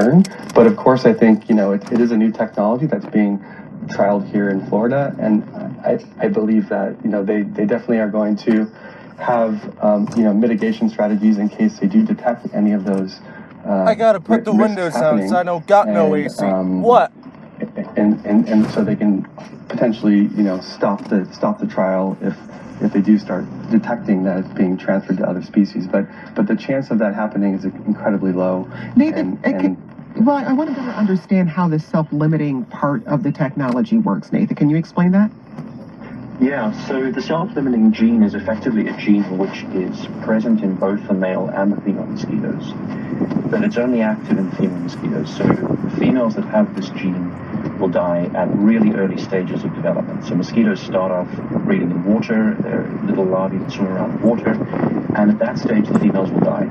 concern. But of course, I think, it is a new technology that's being trialed here in Florida, and I believe that, they definitely are going to have, mitigation strategies in case they do detect any of those. I gotta put the windows down so I don't got no AC. What? And so they can potentially, stop the trial if they do start detecting that it's being transferred to other species. But the chance of that happening is incredibly low. Nathan, well, I want to better understand how the self-limiting part of the technology works. Nathan, can you explain that? Yeah, so the self-limiting gene is effectively a gene which is present in both the male and the female mosquitoes, but it's only active in female mosquitoes. So females that have this gene will die at really early stages of development. So mosquitoes start off breeding in water, they're little larvae that swim around the water, and at that stage the females will die.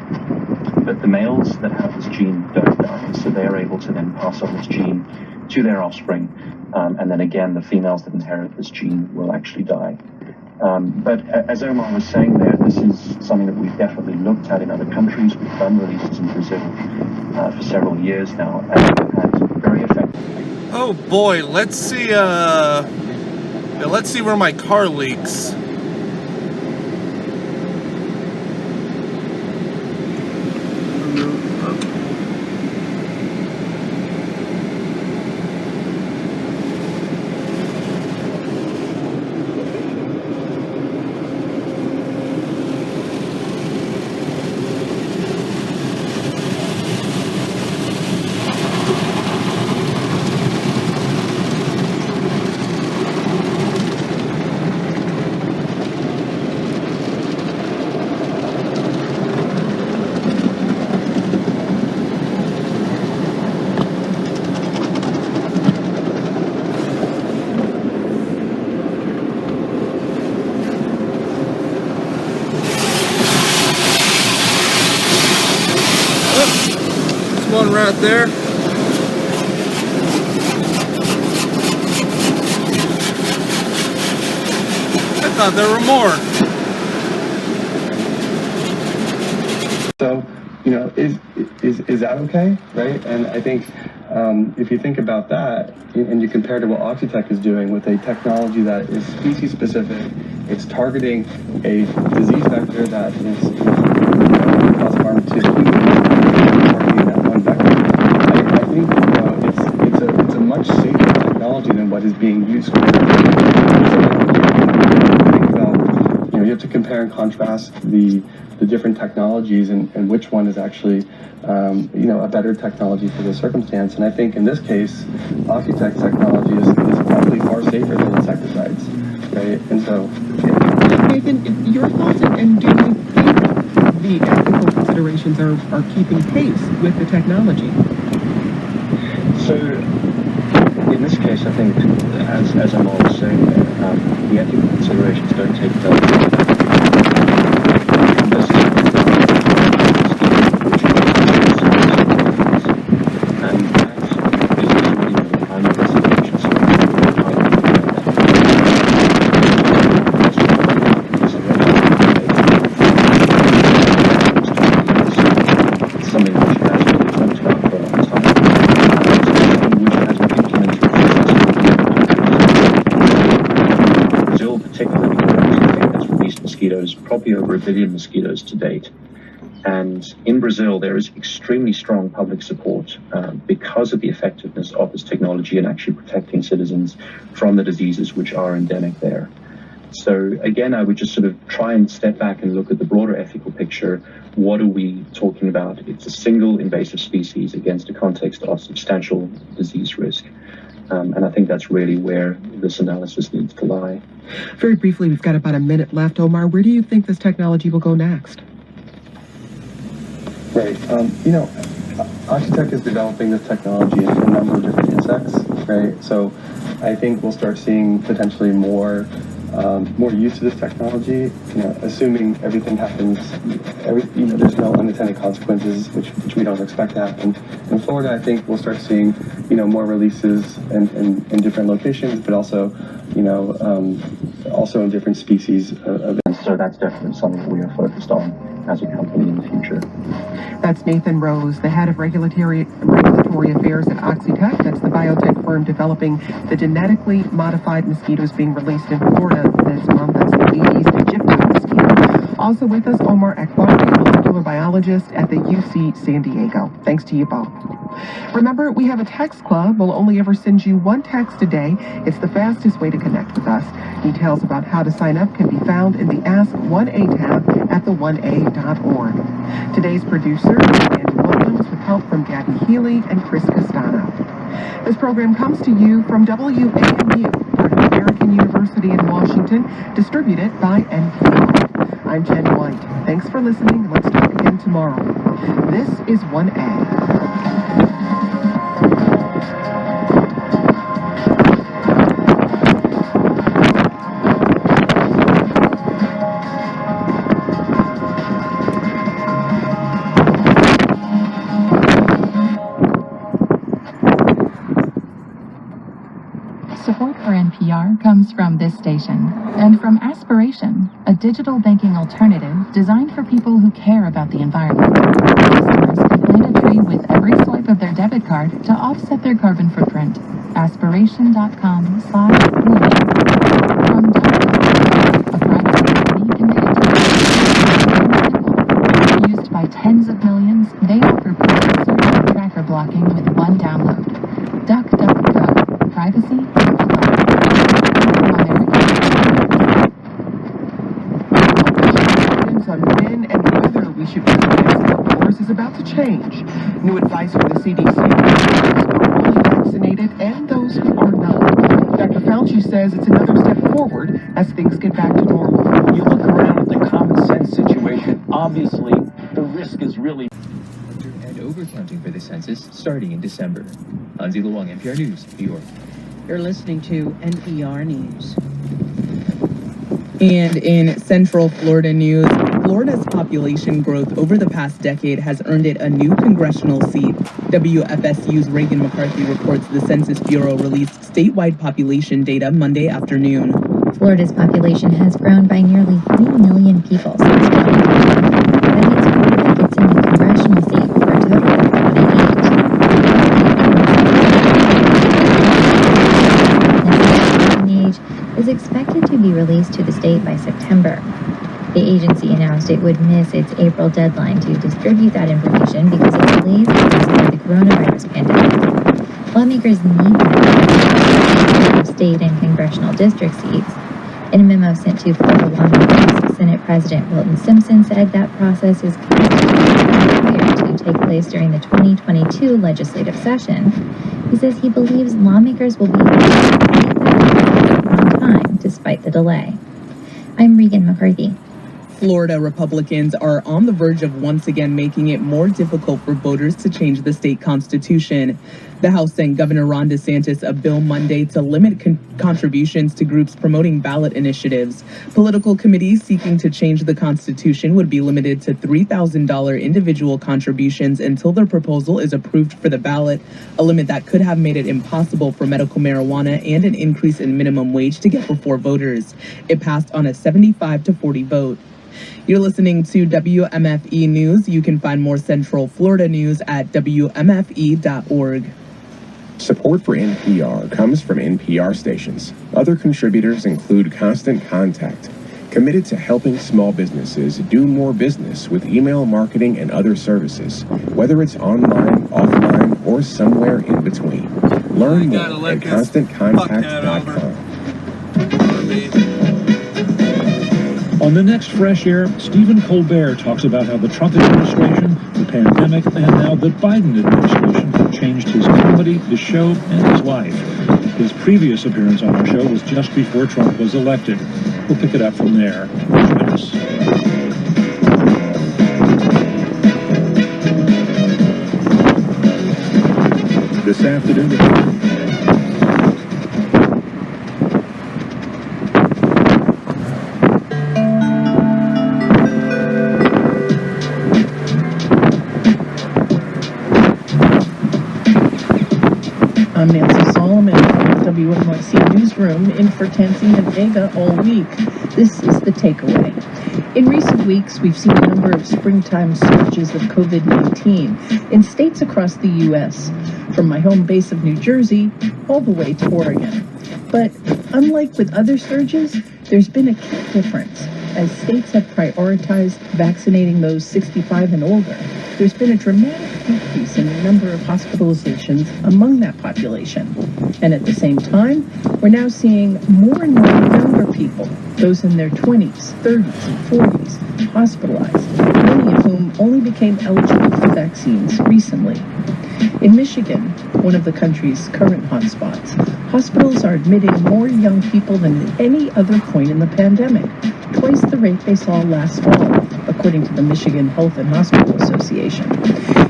But the males that have this gene don't die, so they're able to then pass on this gene to their offspring. And then again, the females that inherit this gene will actually die. But as Omar was saying there, this is something that we've definitely looked at in other countries. We've done releases in Brazil for several years now, and we've had very effective. Oh boy, let's see where my car leaks. One right there. I thought there were more. So, is that okay, right? And I think if you think about that, and you compare to what Oxitec is doing with a technology that is species specific, it's targeting a disease vector that is cause harm to targeting that one vector. I think it's a much safer technology than what is being used. So think about, you have to compare and contrast the different technologies and which one is actually a better technology for the circumstance. And I think in this case, Oxitec's technology is probably far safer than insecticides, right? And so, Nathan, your thoughts, and do you think the ethical considerations are keeping pace with the technology? So, in this case, I think, as I'm always saying, the ethical considerations don't take place. Probably over 1 billion mosquitoes to date. And in Brazil, there is extremely strong public support because of the effectiveness of this technology and actually protecting citizens from the diseases which are endemic there. So again, I would just sort of try and step back and look at the broader ethical picture. What are we talking about? It's a single invasive species against a context of substantial disease risk. And I think that's really where this analysis needs to lie. Very briefly, we've got about a minute left. Omar, where do you think this technology will go next? Right. Oxitec is developing this technology in a number of different insects, right? So I think we'll start seeing potentially more use of this technology, assuming everything happens, there's no unintended consequences, which we don't expect to happen. In Florida, I think we'll start seeing, more releases in different locations, but also, also in different species of. So that's definitely something that we are focused on. as a company in the future. That's Nathan Rose, the head of regulatory affairs at Oxitec. That's the biotech firm developing the genetically modified mosquitoes being released in Florida this month. That's the Aedes aegypti mosquito. Also with us, Omar Akbari, a molecular biologist at the UC San Diego. Thanks to you both. Remember, we have a text club. We'll only ever send you one text a day. It's the fastest way to connect with us. Details about how to sign up can be found in the Ask 1A tab at the1a.org. Today's producer is Andy Williams with help from Gabby Healy and Chris Castano. This program comes to you from WAMU, part of American University in Washington, distributed by NPR. I'm Jen White. Thanks for listening. Let's talk again tomorrow. This is 1A. Support for NPR comes from this station and from Aspiration, a digital banking alternative designed for people who care about the environment. Customers can plant a tree with every swipe of their debit card to offset their carbon footprint. Aspiration.com/blue. From Target, a privacy company committed to simple. Used by tens of millions, they offer private search and tracker blocking with one download. DuckDuckGo. Privacy. On when and whether we should wear masks outdoors is about to change. New advice from the CDC for fully vaccinated and those who are not. Dr. Fauci says it's another step forward as things get back to normal. You look around at the common sense situation, obviously the risk is really and overcounting for the census starting in December. Hansi Luang, NPR News, New York. You're listening to NPR News. And in Central Florida news, Florida's population growth over the past decade has earned it a new congressional seat. WFSU's Reagan McCarthy reports the Census Bureau released statewide population data Monday afternoon. Florida's population has grown by nearly 3 million people since 2020. That means Florida gets a new congressional seat for a total of 28. Age is expected to be released to the state by September. The agency announced it would miss its April deadline to distribute that information because of delays caused by the coronavirus pandemic. Lawmakers need that state and congressional district seats. In a memo sent to Florida lawmakers, Senate President Wilton Simpson said that process is required to take place during the 2022 legislative session. He says he believes lawmakers will be on time despite the delay. I'm Reagan McCarthy. Florida Republicans are on the verge of once again making it more difficult for voters to change the state constitution. The House sent Governor Ron DeSantis a bill Monday to limit contributions to groups promoting ballot initiatives. Political committees seeking to change the Constitution would be limited to $3,000 individual contributions until their proposal is approved for the ballot, a limit that could have made it impossible for medical marijuana and an increase in minimum wage to get before voters. It passed on a 75-40 vote. You're listening to WMFE News. You can find more Central Florida news at WMFE.org. Support for NPR comes from NPR stations. Other contributors include Constant Contact, committed to helping small businesses do more business with email marketing and other services, whether it's online, offline, or somewhere in between. Learn more at ConstantContact.com. On the next Fresh Air, Stephen Colbert talks about how the Trump administration, the pandemic, and now the Biden administration have changed his comedy, his show, and his life. His previous appearance on our show was just before Trump was elected. We'll pick it up from there. Join us. This afternoon, I'm Nancy Solomon from the WNYC Newsroom in for Tanzina Vega all week. This is the takeaway. In recent weeks, we've seen a number of springtime surges of COVID-19 in states across the U.S., from my home base of New Jersey all the way to Oregon. But unlike with other surges, there's been a key difference. As states have prioritized vaccinating those 65 and older, there's been a dramatic decrease in the number of hospitalizations among that population. And at the same time, we're now seeing more and more younger people, those in their 20s, 30s, and 40s, hospitalized, many of whom only became eligible for vaccines recently. In Michigan, one of the country's current hotspots, hospitals are admitting more young people than at any other point in the pandemic, twice the rate they saw last fall, according to the Michigan Health and Hospital Association.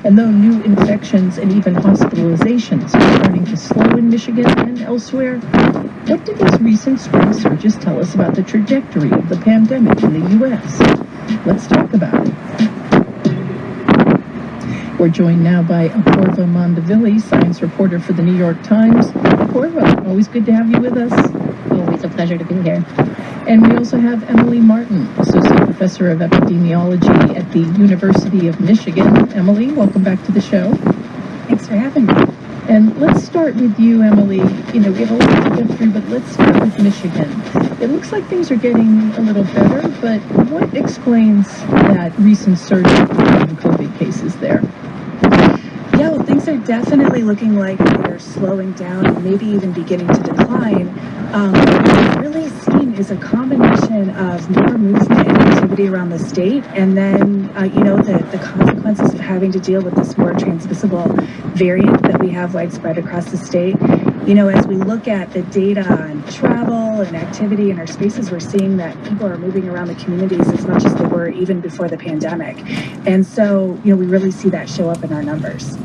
And though new infections and even hospitalizations are starting to slow in Michigan and elsewhere, what do these recent spring surges tell us about the trajectory of the pandemic in the U.S.? Let's talk about it. We're joined now by Apurva Mandavili, science reporter for the New York Times. Apurva, always good to have you with us. Always a pleasure to be here. And we also have Emily Martin, Associate Professor of Epidemiology at the University of Michigan. Emily, welcome back to the show. Thanks for having me. And let's start with you, Emily. We have a lot to get through, but let's start with Michigan. It looks like things are getting a little better, but what explains that recent surge in COVID cases there? Yeah, well, things are definitely looking like they're slowing down and maybe even beginning to decline. What we've really seen is a combination of more movement and activity around the state, and then, the consequences of having to deal with this more transmissible variant that we have widespread across the state. As we look at the data on travel and activity in our spaces, we're seeing that people are moving around the communities as much as they were even before the pandemic. And so, we really see that show up in our numbers.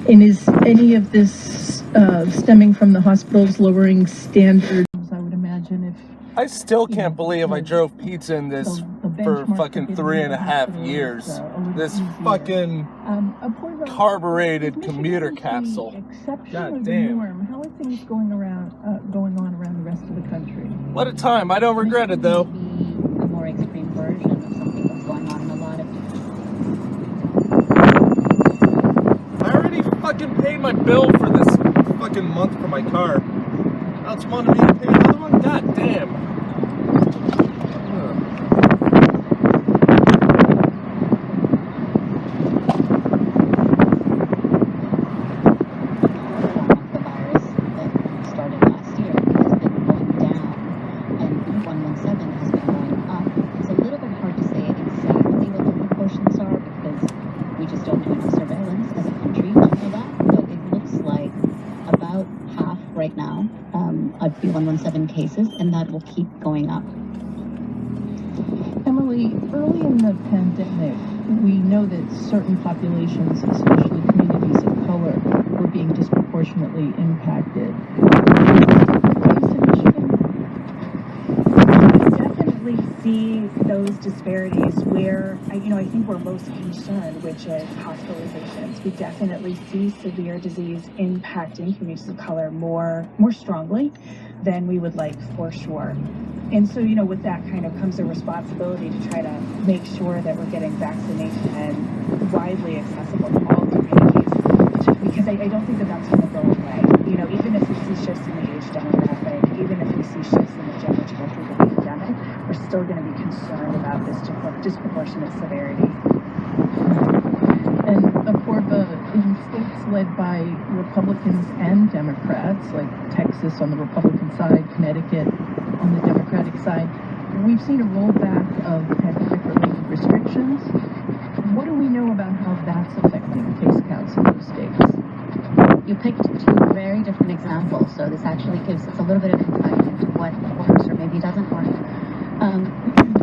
And is any of this stemming from the hospitals lowering standards? I would imagine if... I still can't believe I drove pizza in this for fucking 3.5 years. This fucking carbureted commuter capsule. God damn. How are things going on around the rest of the country? What a time. I don't regret it though. A more extreme version of something that's going on in a lot of different I already fucking paid my bill for this fucking month for my car. Now it's wanting me to pay another one? God damn. right now of B117 cases, and that will keep going up. Emily, early in the pandemic, we know that certain populations, especially communities of color, were being disproportionately impacted. We see those disparities where, I think we're most concerned, which is hospitalizations. We definitely see severe disease impacting communities of color more strongly than we would like, for sure. And so, with that kind of comes a responsibility to try to make sure that we're getting vaccination widely accessible to all communities, because I don't think that that's going to go away. Even if we see shifts in the age demographic, even if we see shifts in the general trajectory of the pandemic, we're still going to be concerned about this disproportionate severity. And Apurva, in states led by Republicans and Democrats, like Texas on the Republican side, Connecticut on the Democratic side, we've seen a rollback of pandemic-related restrictions. What do we know about how that's affecting case counts in those states? You picked two very different examples, so this actually gives us a little bit of insight into what works or maybe doesn't work.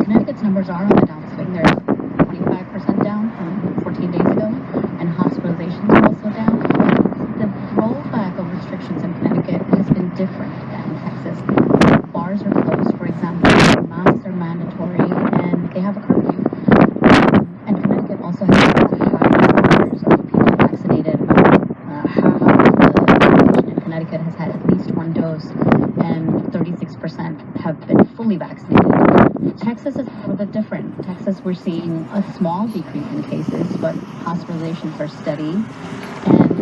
Connecticut's numbers are on the downswing. They're 25% down from 14 days ago, and hospitalizations are also down. The rollback of restrictions in Connecticut has been different than Texas. Bars are closed, for example. Masks are mandatory, and they have a curfew. And Connecticut also has really high numbers of people vaccinated. Half of the population in Connecticut has had at least one dose, and 36% have been fully vaccinated. Texas is a little bit different. Texas, we're seeing a small decrease in cases, but hospitalizations are steady, and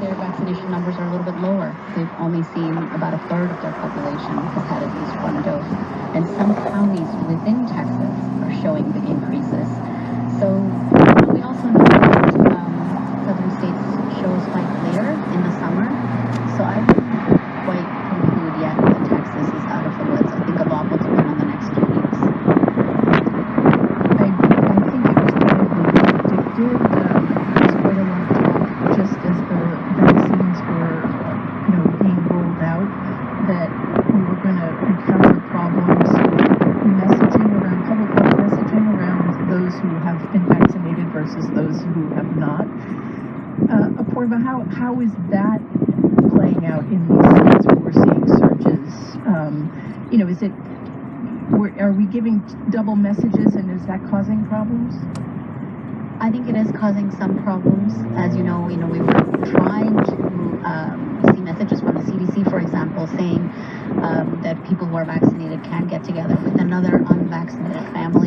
their vaccination numbers are a little bit lower. They've only seen about a third of their population has had at least one dose, and some counties within Texas are showing big increases. So we also know that southern states show a spike later in the summer, so I wouldn't quite conclude yet that Texas is out of the woods. I think a lot will depend on the next few weeks. I think it was probably predicted. There was quite a lot of talk just as the vaccines were, being rolled out, that we were going to encounter problems with messaging around public health messaging around those who have been vaccinated versus those who have not. Apoorva, how is that playing out in these states where we're seeing surges? Is it? Are we giving double messages, and is that causing problems? I think it is causing some problems. As you know, we were trying to see messages from the CDC, for example, saying that people who are vaccinated can get together with another unvaccinated family